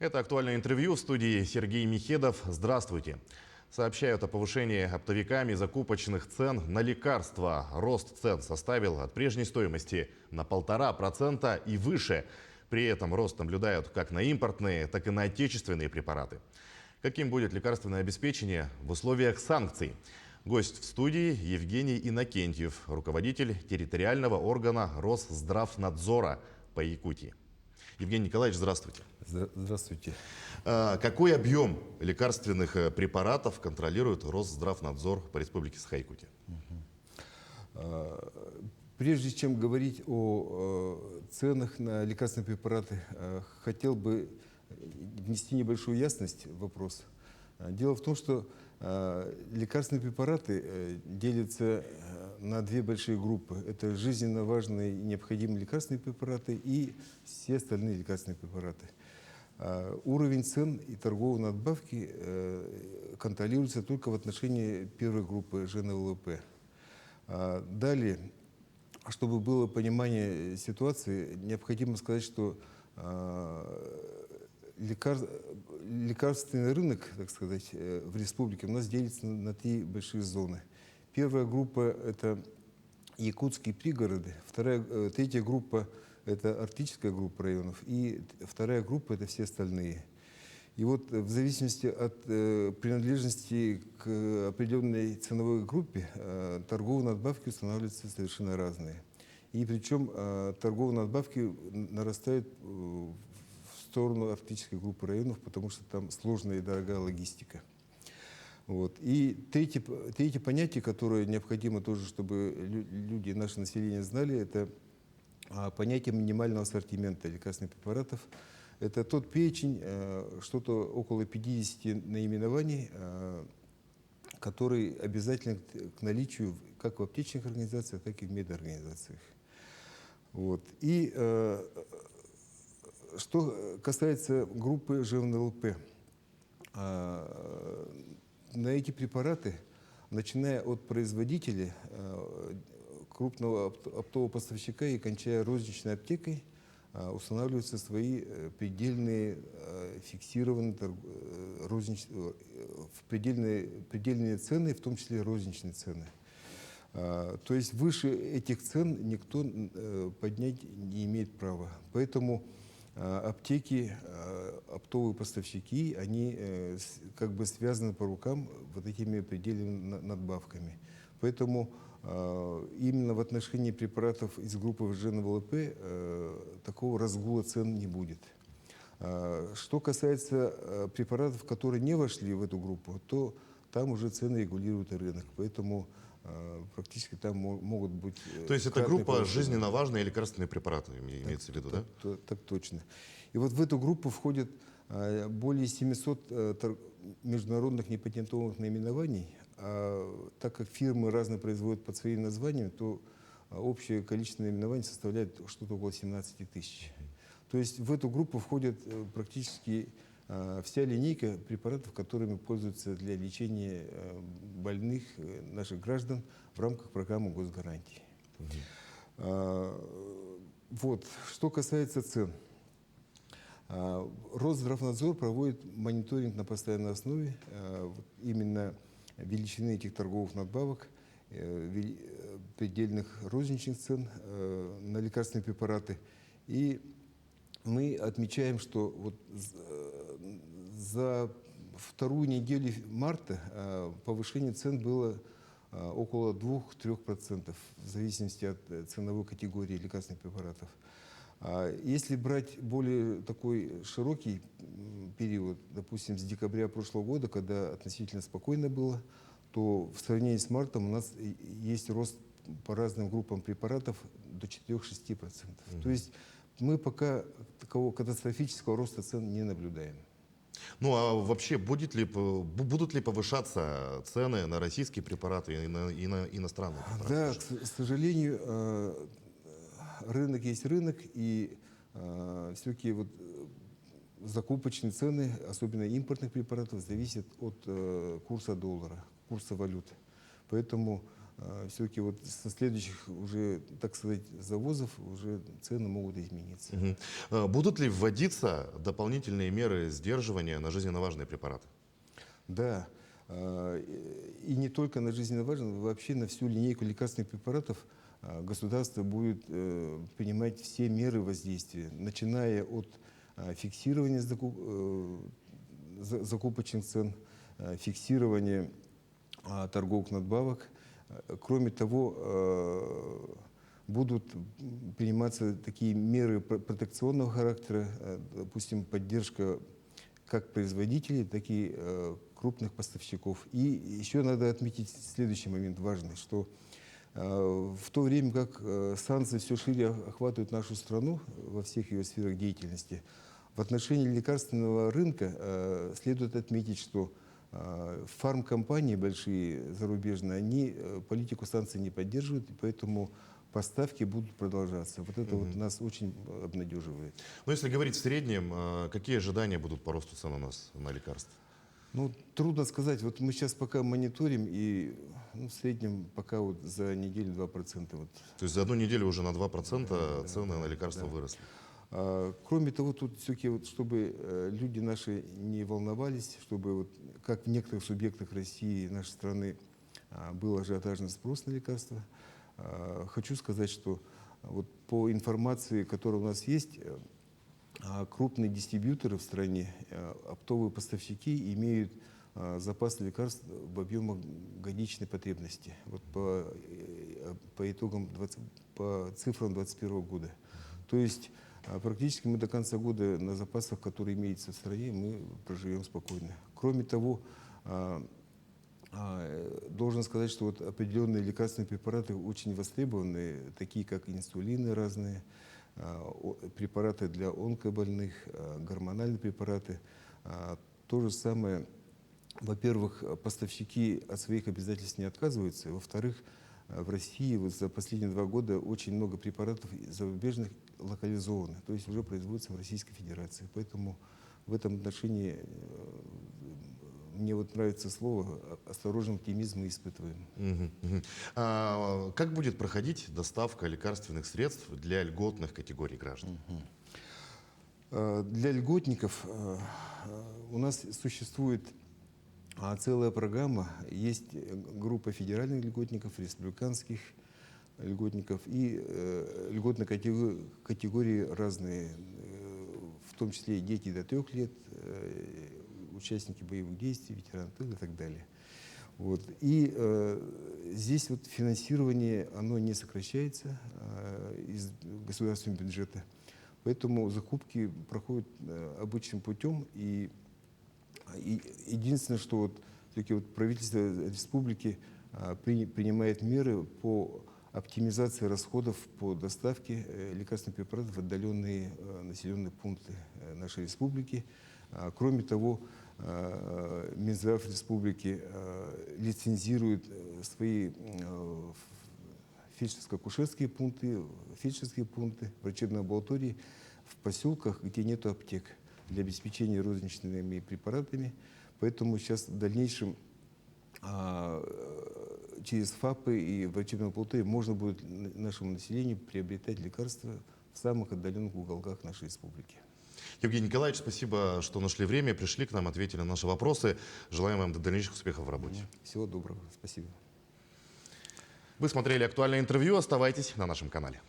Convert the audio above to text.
Это актуальное интервью в студии Сергей Михедов. Здравствуйте. Сообщают о повышении оптовиками закупочных цен на лекарства. Рост цен составил от прежней стоимости на 1,5% и выше. При этом рост наблюдают как на импортные, так и на отечественные препараты. Каким будет лекарственное обеспечение в условиях санкций? Гость в студии Евгений Иннокентьев, руководитель территориального органа Росздравнадзора по Якутии. Евгений Николаевич, здравствуйте. Здравствуйте. Какой объем лекарственных препаратов контролирует Росздравнадзор по Республике Саха-Якутия? Прежде чем говорить о ценах на лекарственные препараты, хотел бы внести небольшую ясность в вопрос. Дело в том, что лекарственные препараты делятся на две большие группы. Это жизненно важные и необходимые лекарственные препараты и все остальные лекарственные препараты. Уровень цен и торговой надбавки контролируется только в отношении первой группы ЖНВЛП. Далее, чтобы было понимание ситуации, необходимо сказать, что лекарственный рынок, так сказать, в республике у нас делится на три большие зоны. Первая группа – это якутские пригороды, третья группа – это арктическая группа районов, и вторая группа – это все остальные. И вот в зависимости от принадлежности к определенной ценовой группе торговые надбавки устанавливаются совершенно разные. И причем торговые надбавки нарастают в сторону арктической группы районов, потому что там сложная и дорогая логистика. Вот. И третье понятие, которое необходимо тоже, чтобы люди, наше население знали, это понятие минимального ассортимента лекарственных препаратов. Это тот перечень, что-то около 50 наименований, которые обязательны к наличию как в аптечных организациях, так и в медорганизациях. Вот. И что касается группы ЖНВЛП, на эти препараты, начиная от производителя, крупного оптового поставщика и кончая розничной аптекой, устанавливаются свои предельные фиксированные предельные цены, в том числе розничные цены. То есть выше этих цен никто поднять не имеет права. Поэтому аптеки, оптовые поставщики, они как бы связаны по рукам вот этими предельными надбавками. Поэтому именно в отношении препаратов из группы ЖНВЛП такого разгула цен не будет. Что касается препаратов, которые не вошли в эту группу, то там уже цены регулирует рынок. Поэтому практически там могут быть... То есть это группа жизненно важные лекарственные препараты, имеется в виду, да? Так точно. И вот в эту группу входят более 700 международных непатентованных наименований. Так как фирмы разные производят под своим названием, то общее количество наименований составляет что-то около 17 тысяч. То есть в эту группу входит практически вся линейка препаратов, которыми пользуются для лечения больных наших граждан в рамках программы госгарантий. Вот. Что касается цен. Росздравнадзор проводит мониторинг на постоянной основе именно величины этих торговых надбавок, предельных розничных цен на лекарственные препараты. И мы отмечаем, что вот за вторую неделю марта повышение цен было около 2–3%, в зависимости от ценовой категории лекарственных препаратов. Если брать более такой широкий период, допустим, с декабря прошлого года, когда относительно спокойно было, то в сравнении с мартом у нас есть рост по разным группам препаратов до 4–6%. То есть мы пока такого катастрофического роста цен не наблюдаем. Ну а вообще будут ли повышаться цены на российские препараты и на иностранные препараты? Да, к сожалению, рынок есть рынок, и все-таки вот закупочные цены, особенно импортных препаратов, зависят от курса доллара, курса валюты. Поэтому все-таки вот со следующих уже, так сказать, завозов уже цены могут измениться. Будут ли вводиться дополнительные меры сдерживания на жизненно важные препараты? Да, и не только на жизненно важные, вообще на всю линейку лекарственных препаратов государство будет принимать все меры воздействия, начиная от фиксирования закупочных цен, фиксирования торговых надбавок. Кроме того, будут приниматься такие меры протекционного характера, допустим, поддержка как производителей, так и крупных поставщиков. И еще надо отметить следующий момент важный, что в то время как санкции все шире охватывают нашу страну во всех ее сферах деятельности, в отношении лекарственного рынка следует отметить, что фармкомпании большие зарубежные, они политику санкций не поддерживают, и поэтому поставки будут продолжаться. Вот это вот нас очень обнадеживает. Ну, если говорить в среднем, какие ожидания будут по росту цен у нас на лекарства? Ну, трудно сказать. Вот мы сейчас пока мониторим, и в среднем пока вот за неделю 2%. Вот. То есть за одну неделю уже на 2% цены на лекарства выросли? Кроме того, тут все-таки, вот, чтобы люди наши не волновались, чтобы, вот, как в некоторых субъектах России, нашей страны, был ажиотажный спрос на лекарства, хочу сказать, что вот по информации, которая у нас есть, крупные дистрибьюторы в стране, оптовые поставщики имеют запас лекарств в объемах годичной потребности. Вот по итогам, по цифрам 2021 года. То есть практически мы до конца года на запасах, которые имеются в стране, мы проживем спокойно. Кроме того, должен сказать, что вот определенные лекарственные препараты очень востребованы, такие как инсулины разные, препараты для онкобольных, гормональные препараты. То же самое, во-первых, поставщики от своих обязательств не отказываются, во-вторых, в России вот за последние 2 года очень много препаратов зарубежных локализовано, то есть уже производится в Российской Федерации. Поэтому в этом отношении мне вот нравится слово «осторожный оптимизм» мы испытываем. Как будет проходить доставка лекарственных средств для льготных категорий граждан? Для льготников у нас существует целая программа. Есть группа федеральных льготников, республиканских льготников и льготные категории разные, в том числе и дети до 3 лет, участники боевых действий, ветераны тыла и так далее. Вот. И здесь вот финансирование, оно не сокращается из государственного бюджета, поэтому закупки проходят обычным путем. И единственное, что вот, все-таки вот правительство республики принимает меры по оптимизации расходов по доставке лекарственных препаратов в отдаленные населенные пункты нашей республики. Кроме того, Минздрав республики лицензирует свои фельдшерско-акушерские пункты, врачебные амбулатории в поселках, где нет аптек, для обеспечения розничными препаратами. Поэтому сейчас в дальнейшем через ФАПы и врачебные амбулатории можно будет нашему населению приобретать лекарства в самых отдаленных уголках нашей республики. Евгений Николаевич, спасибо, что нашли время, пришли к нам, ответили на наши вопросы. Желаем вам дальнейших успехов в работе. Всего доброго. Спасибо. Вы смотрели актуальное интервью. Оставайтесь на нашем канале.